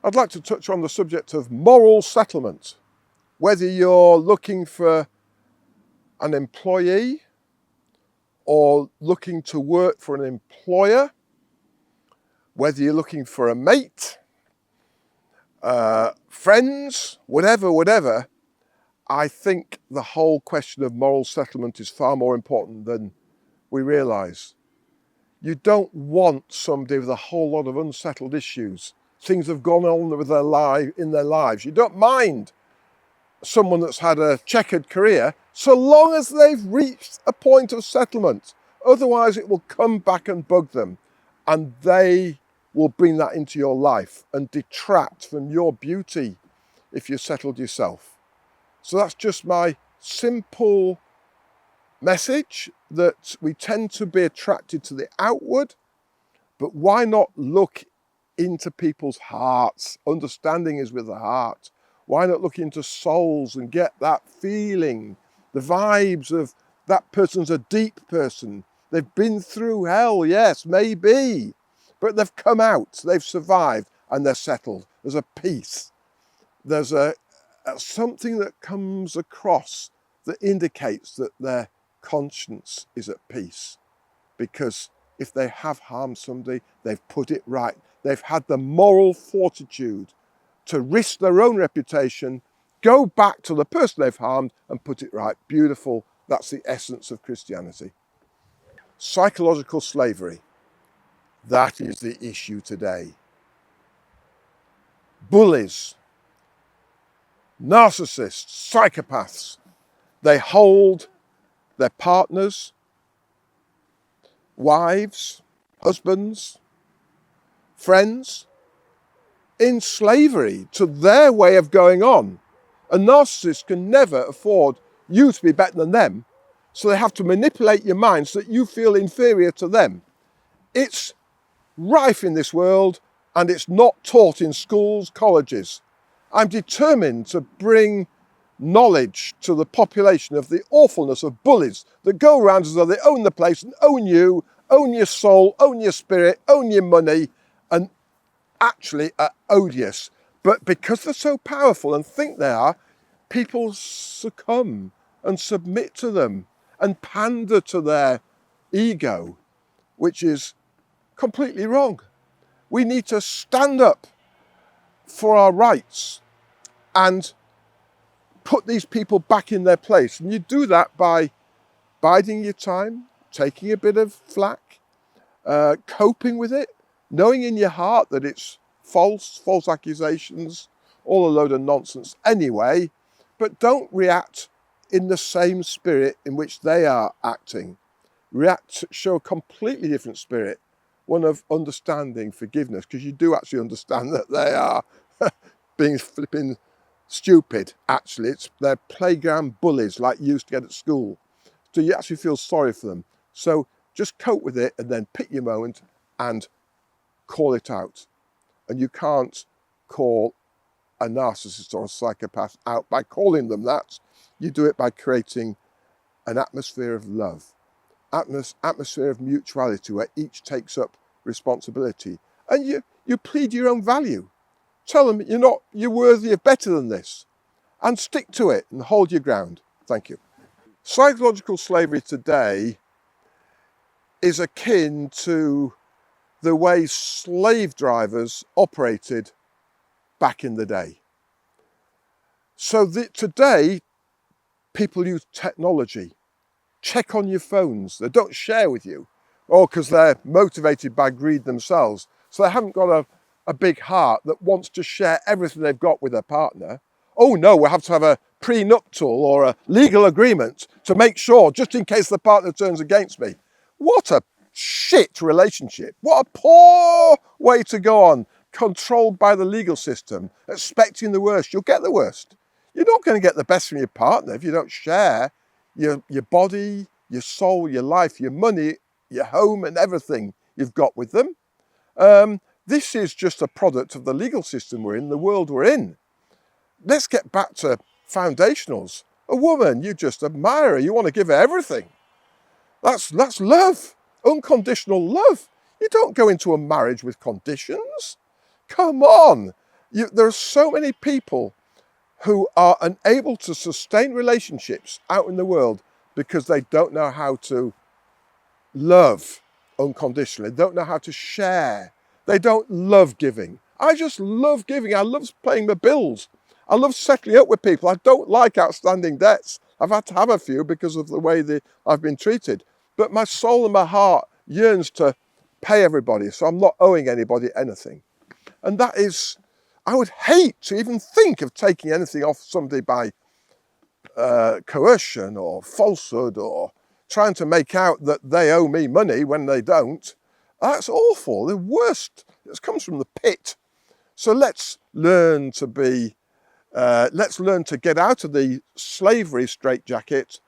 I'd like to touch on the subject of moral settlement. Whether you're looking for an employee or looking to work for an employer, whether you're looking for a mate, friends, whatever, I think the whole question of moral settlement is far more important than we realise. You don't want somebody with a whole lot of unsettled issues. Things have gone on with in their lives. You don't mind someone that's had a checkered career so long as they've reached a point of settlement. Otherwise it will come back and bug them, and they will bring that into your life and detract from your beauty if you've settled yourself. So that's just my simple message, that we tend to be attracted to the outward, but why not look into people's hearts? Understanding is with the heart. Why not look into souls and get that feeling, the vibes of that person's a deep person. They've been through hell, yes, maybe, but they've come out, they've survived, and they're settled. There's a peace. There's something that comes across that indicates that their conscience is at peace. Because if they have harmed somebody, they've put it right. They've had the moral fortitude to risk their own reputation, go back to the person they've harmed and put it right. Beautiful. That's the essence of Christianity. Psychological slavery. That is the issue today. Bullies, narcissists, psychopaths, they hold their partners, wives, husbands, friends in slavery to their way of going on. A narcissist can never afford you to be better than them, so they have to manipulate your mind so that you feel inferior to them. It's rife in this world, and it's not taught in schools, colleges. I'm determined to bring knowledge to the population of the awfulness of bullies that go around as though they own the place and own you, own your soul, own your spirit, own your money, and actually are odious. But because they're so powerful and think they are, people succumb and submit to them and pander to their ego, which is completely wrong. We need to stand up for our rights and put these people back in their place. And you do that by biding your time, taking a bit of flack, coping with it, knowing in your heart that it's false accusations, all a load of nonsense anyway, but don't react in the same spirit in which they are acting. Show a completely different spirit, one of understanding, forgiveness, because you do actually understand that they are being flipping stupid. Actually, they're playground bullies like you used to get at school. So you actually feel sorry for them. So just cope with it and then pick your moment and call it out. And you can't call a narcissist or a psychopath out by calling them that. You do it by creating an atmosphere of love, atmosphere of mutuality where each takes up responsibility. And you plead your own value. Tell them you're worthy of better than this, and stick to it and hold your ground. Thank you. Psychological slavery today is akin to the way slave drivers operated back in the day. So today, people use technology. Check on your phones. They don't share with you, or because they're motivated by greed themselves. So they haven't got a big heart that wants to share everything they've got with their partner. Oh no, we have to have a prenuptial or a legal agreement to make sure, just in case the partner turns against me. What a shit relationship. What a poor way to go on, controlled by the legal system, expecting the worst. You'll get the worst. You're not going to get the best from your partner if you don't share your body, your soul, your life, your money, your home and everything you've got with them. This is just a product of the legal system we're in, the world we're in. Let's get back to foundationals. A woman, you just admire her. You want to give her everything. That's love, unconditional love. You don't go into a marriage with conditions. Come on. There are so many people who are unable to sustain relationships out in the world because they don't know how to love unconditionally. They don't know how to share. They don't love giving. I just love giving. I love paying my bills. I love settling up with people. I don't like outstanding debts. I've had to have a few because of the way I've been treated. But my soul and my heart yearns to pay everybody, so I'm not owing anybody anything. And that is, I would hate to even think of taking anything off somebody by coercion or falsehood or trying to make out that they owe me money when they don't. That's awful, the worst. It comes from the pit. So let's learn to get out of the slavery straitjacket,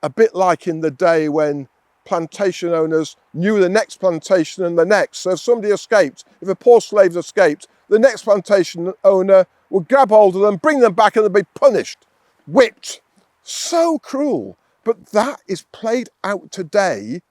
a bit like in the day when plantation owners knew the next plantation and the next. So if somebody escaped, if a poor slave escaped, the next plantation owner would grab hold of them, bring them back, and they'd be punished, whipped. So cruel. But that is played out today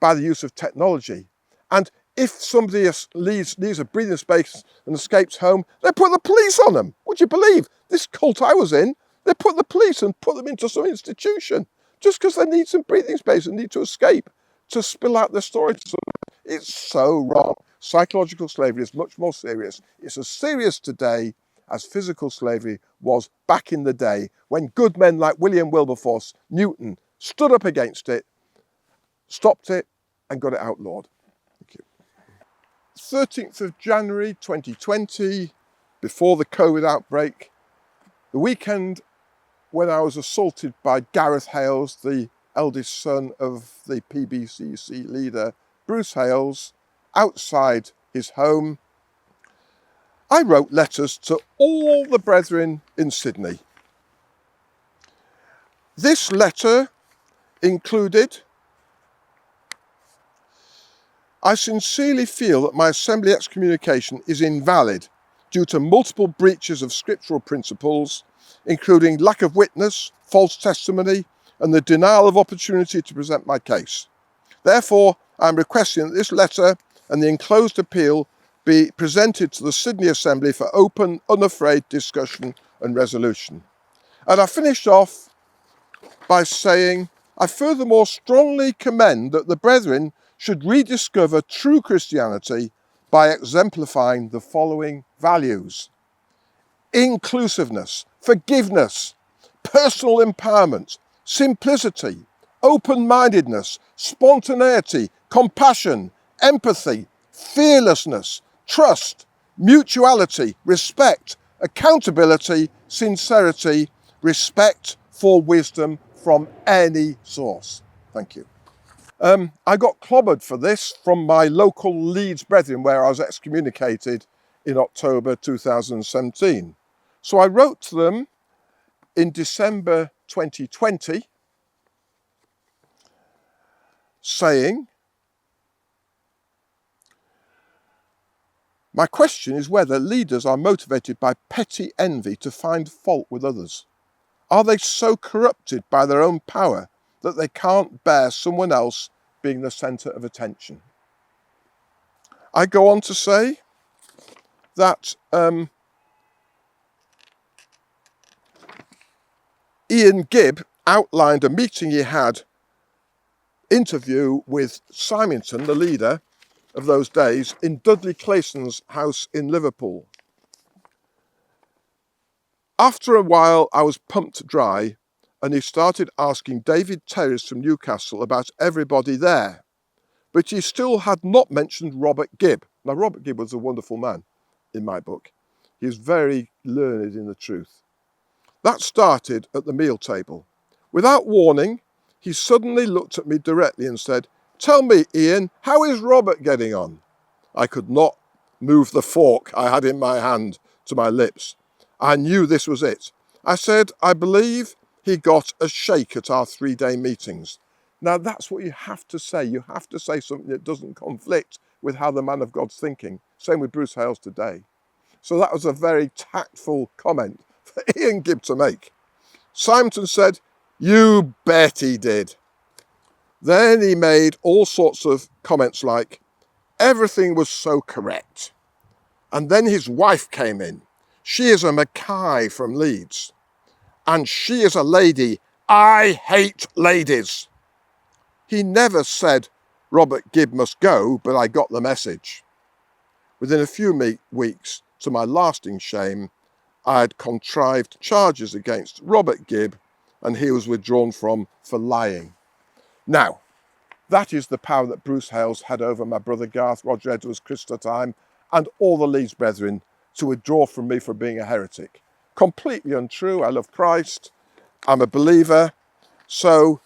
by the use of technology. And if somebody leaves a breathing space and escapes home, they put the police on them. Would you believe? This cult I was in, they put the police and put them into some institution just because they need some breathing space and need to escape, to spill out their story to someone. It's so wrong. Psychological slavery is much more serious. It's as serious today as physical slavery was back in the day when good men like William Wilberforce, Newton, stood up against it, stopped it, and got it outlawed. Thank you. 13th of January 2020, before the COVID outbreak, the weekend when I was assaulted by Gareth Hales, the eldest son of the PBCC leader, Bruce Hales, outside his home, I wrote letters to all the brethren in Sydney. This letter included, I sincerely feel that my assembly excommunication is invalid due to multiple breaches of scriptural principles, including lack of witness, false testimony, and the denial of opportunity to present my case. Therefore, I am requesting that this letter and the enclosed appeal be presented to the Sydney Assembly for open, unafraid discussion and resolution. And I finished off by saying, I furthermore strongly commend that the brethren should rediscover true Christianity by exemplifying the following values: inclusiveness, forgiveness, personal empowerment, simplicity, open-mindedness, spontaneity, compassion, empathy, fearlessness, trust, mutuality, respect, accountability, sincerity, respect for wisdom from any source. Thank you. I got clobbered for this from my local Leeds brethren where I was excommunicated in October 2017. So I wrote to them in December 2020 saying, my question is whether leaders are motivated by petty envy to find fault with others. Are they so corrupted by their own power that they can't bear someone else being the centre of attention? I go on to say that Ian Gibb outlined a meeting he had, interview with Symington, the leader of those days, in Dudley Clayson's house in Liverpool. After a while, I was pumped dry, and he started asking David Terris from Newcastle about everybody there. But he still had not mentioned Robert Gibb. Now, Robert Gibb was a wonderful man in my book. He was very learned in the truth. That started at the meal table. Without warning, he suddenly looked at me directly and said, "Tell me, Ian, how is Robert getting on?" I could not move the fork I had in my hand to my lips. I knew this was it. I said, "I believe he got a shake at our 3-day meetings." Now that's what you have to say. You have to say something that doesn't conflict with how the man of God's thinking. Same with Bruce Hales today. So that was a very tactful comment for Ian Gibb to make. Symington said, "You bet he did." Then he made all sorts of comments like, everything was so correct. And then his wife came in. She is a Mackay from Leeds. And she is a lady. I hate ladies. He never said Robert Gibb must go, but I got the message. Within a few weeks, to my lasting shame, I had contrived charges against Robert Gibb, and he was withdrawn from for lying. Now, that is the power that Bruce Hales had over my brother Garth, Roger Edwards, Christopher Time, and all the Leeds brethren to withdraw from me for being a heretic. Completely untrue. I love Christ. I'm a believer. So,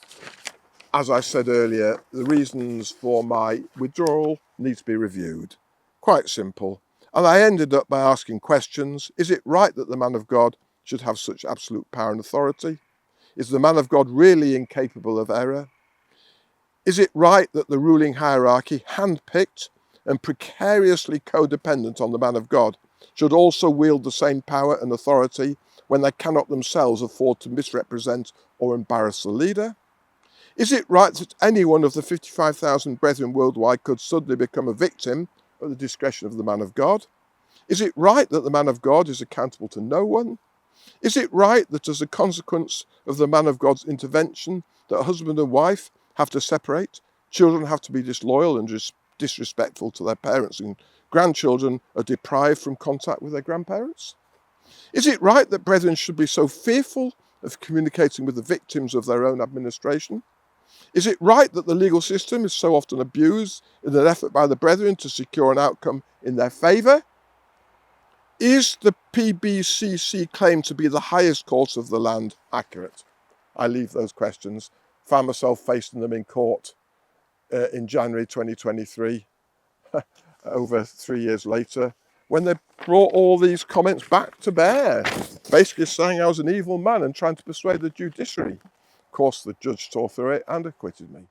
as I said earlier, the reasons for my withdrawal need to be reviewed. Quite simple. And I ended up by asking questions. Is it right that the man of God should have such absolute power and authority? Is the man of God really incapable of error? Is it right that the ruling hierarchy, handpicked and precariously codependent on the man of God, should also wield the same power and authority when they cannot themselves afford to misrepresent or embarrass the leader? Is it right that any one of the 55,000 brethren worldwide could suddenly become a victim at the discretion of the man of God? Is it right that the man of God is accountable to no one? Is it right that as a consequence of the man of God's intervention, that husband and wife have to separate, children have to be disloyal and disrespectful to their parents, and grandchildren are deprived from contact with their grandparents? Is it right that brethren should be so fearful of communicating with the victims of their own administration? Is it right that the legal system is so often abused in an effort by the brethren to secure an outcome in their favour? Is the PBCC claim to be the highest court of the land accurate? I leave those questions. Found myself facing them in court in January 2023, over 3 years later, when they brought all these comments back to bear, basically saying I was an evil man and trying to persuade the judiciary. Of course, the judge saw through it and acquitted me.